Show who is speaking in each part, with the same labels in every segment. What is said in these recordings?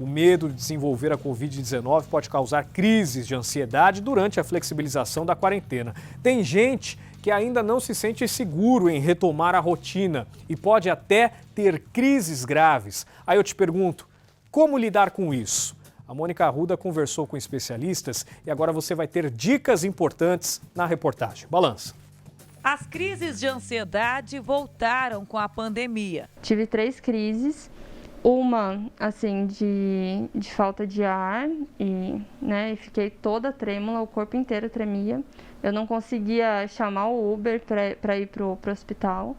Speaker 1: O medo de desenvolver a Covid-19 pode causar crises de ansiedade durante a flexibilização da quarentena. Tem gente que ainda não se sente seguro em retomar a rotina e pode até ter crises graves. Aí eu te pergunto, como lidar com isso? A Mônica Arruda conversou com especialistas e agora você vai ter dicas importantes na reportagem. Balança.
Speaker 2: As crises de ansiedade voltaram com a pandemia.
Speaker 3: Tive 3 crises. Uma, assim, de falta de ar e fiquei toda trêmula, o corpo inteiro tremia. Eu não conseguia chamar o Uber para ir pro hospital.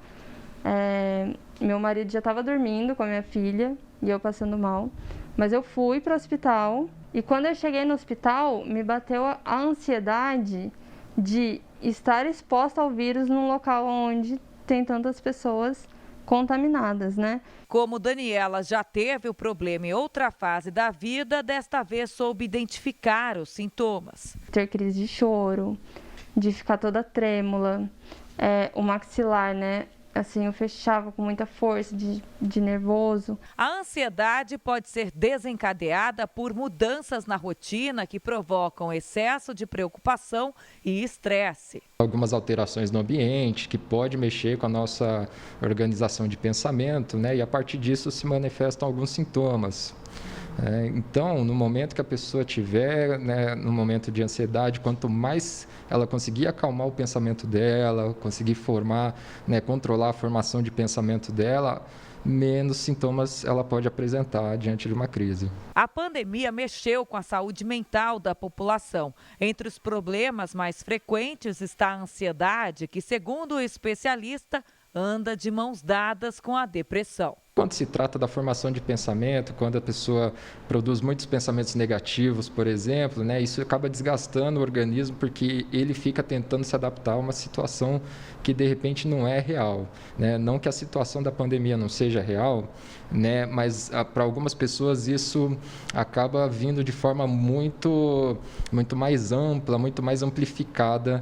Speaker 3: Meu marido já estava dormindo com a minha filha e eu passando mal. Mas eu fui para o hospital e quando eu cheguei no hospital, me bateu a ansiedade de estar exposta ao vírus num local onde tem tantas pessoas contaminadas, né?
Speaker 2: Como Daniela já teve o problema em outra fase da vida, desta vez soube identificar os sintomas.
Speaker 3: Ter crise de choro, de ficar toda trêmula, o maxilar, né? Assim, eu fechava com muita força, de nervoso.
Speaker 2: A ansiedade pode ser desencadeada por mudanças na rotina que provocam excesso de preocupação e estresse.
Speaker 4: Algumas alterações no ambiente que pode mexer com a nossa organização de pensamento, né? E a partir disso se manifestam alguns sintomas. Então, no momento que a pessoa tiver, no momento de ansiedade, quanto mais ela conseguir acalmar o pensamento dela, conseguir formar, controlar a formação de pensamento dela, menos sintomas ela pode apresentar diante de uma crise.
Speaker 2: A pandemia mexeu com a saúde mental da população. Entre os problemas mais frequentes está a ansiedade, que, segundo o especialista, anda de mãos dadas com a depressão.
Speaker 4: Quando se trata da formação de pensamento, quando a pessoa produz muitos pensamentos negativos, por exemplo, isso acaba desgastando o organismo porque ele fica tentando se adaptar a uma situação que de repente não é real. Não que a situação da pandemia não seja real, mas para algumas pessoas isso acaba vindo de forma muito mais ampla, muito mais amplificada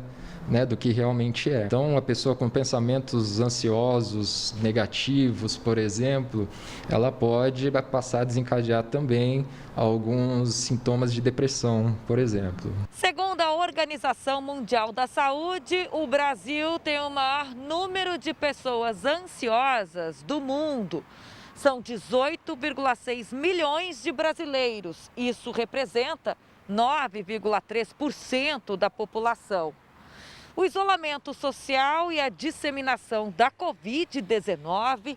Speaker 4: do que realmente é. Então, a pessoa com pensamentos ansiosos, negativos, por exemplo, ela pode passar a desencadear também alguns sintomas de depressão, por exemplo.
Speaker 2: Segundo a Organização Mundial da Saúde, o Brasil tem o maior número de pessoas ansiosas do mundo. São 18,6 milhões de brasileiros. Isso representa 9,3% da população. O isolamento social e a disseminação da Covid-19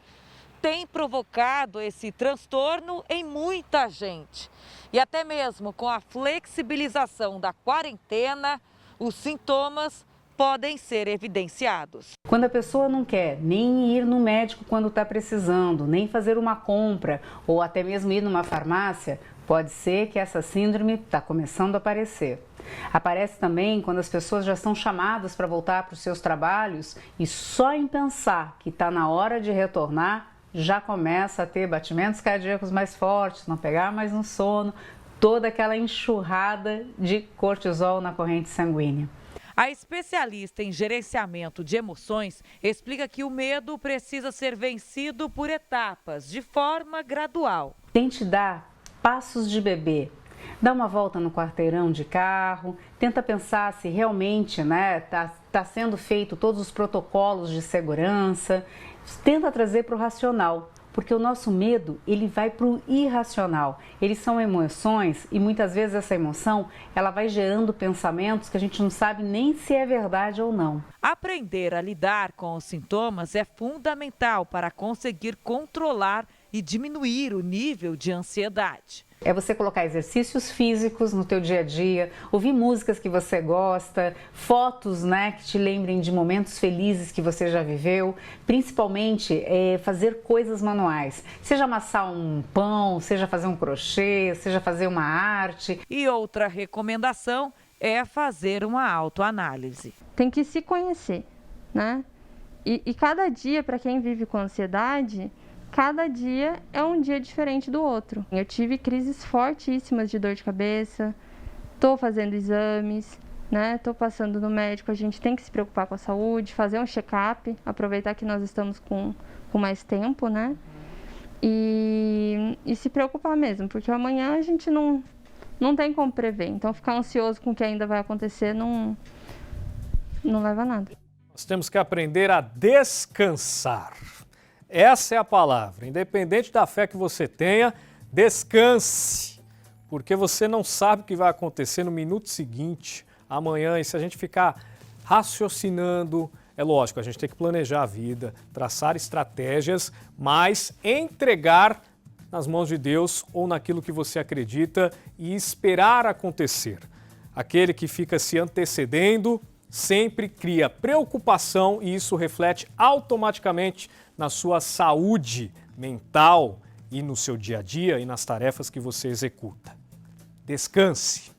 Speaker 2: têm provocado esse transtorno em muita gente. E até mesmo com a flexibilização da quarentena, os sintomas podem ser evidenciados.
Speaker 5: Quando a pessoa não quer nem ir no médico quando está precisando, nem fazer uma compra ou até mesmo ir numa farmácia, pode ser que essa síndrome está começando a aparecer. Aparece também quando as pessoas já estão chamadas para voltar para os seus trabalhos e só em pensar que está na hora de retornar, já começa a ter batimentos cardíacos mais fortes, não pegar mais no sono, toda aquela enxurrada de cortisol na corrente sanguínea.
Speaker 2: A especialista em gerenciamento de emoções explica que o medo precisa ser vencido por etapas, de forma gradual.
Speaker 5: Tente dar passos de bebê. Dá uma volta no quarteirão de carro, tenta pensar se realmente tá sendo feito todos os protocolos de segurança, tenta trazer para o racional, porque o nosso medo ele vai para o irracional. Eles são emoções e muitas vezes essa emoção ela vai gerando pensamentos que a gente não sabe nem se é verdade ou não.
Speaker 2: Aprender a lidar com os sintomas é fundamental para conseguir controlar e diminuir o nível de ansiedade.
Speaker 5: É você colocar exercícios físicos no teu dia a dia, ouvir músicas que você gosta, fotos, que te lembrem de momentos felizes que você já viveu, principalmente fazer coisas manuais, seja amassar um pão, seja fazer um crochê, seja fazer uma arte.
Speaker 2: E outra recomendação é fazer uma autoanálise.
Speaker 3: Tem que se conhecer, E cada dia, para quem vive com ansiedade, cada dia é um dia diferente do outro. Eu tive crises fortíssimas de dor de cabeça, estou fazendo exames, estou passando no médico. A gente tem que se preocupar com a saúde, fazer um check-up, aproveitar que nós estamos com mais tempo, e se preocupar mesmo, porque amanhã a gente não tem como prever. Então, ficar ansioso com o que ainda vai acontecer não leva a nada.
Speaker 1: Nós temos que aprender a descansar. Essa é a palavra. Independente da fé que você tenha, descanse. Porque você não sabe o que vai acontecer no minuto seguinte, amanhã. E se a gente ficar raciocinando, é lógico, a gente tem que planejar a vida, traçar estratégias, mas entregar nas mãos de Deus ou naquilo que você acredita e esperar acontecer. Aquele que fica se antecedendo sempre cria preocupação e isso reflete automaticamente na sua saúde mental e no seu dia a dia e nas tarefas que você executa. Descanse.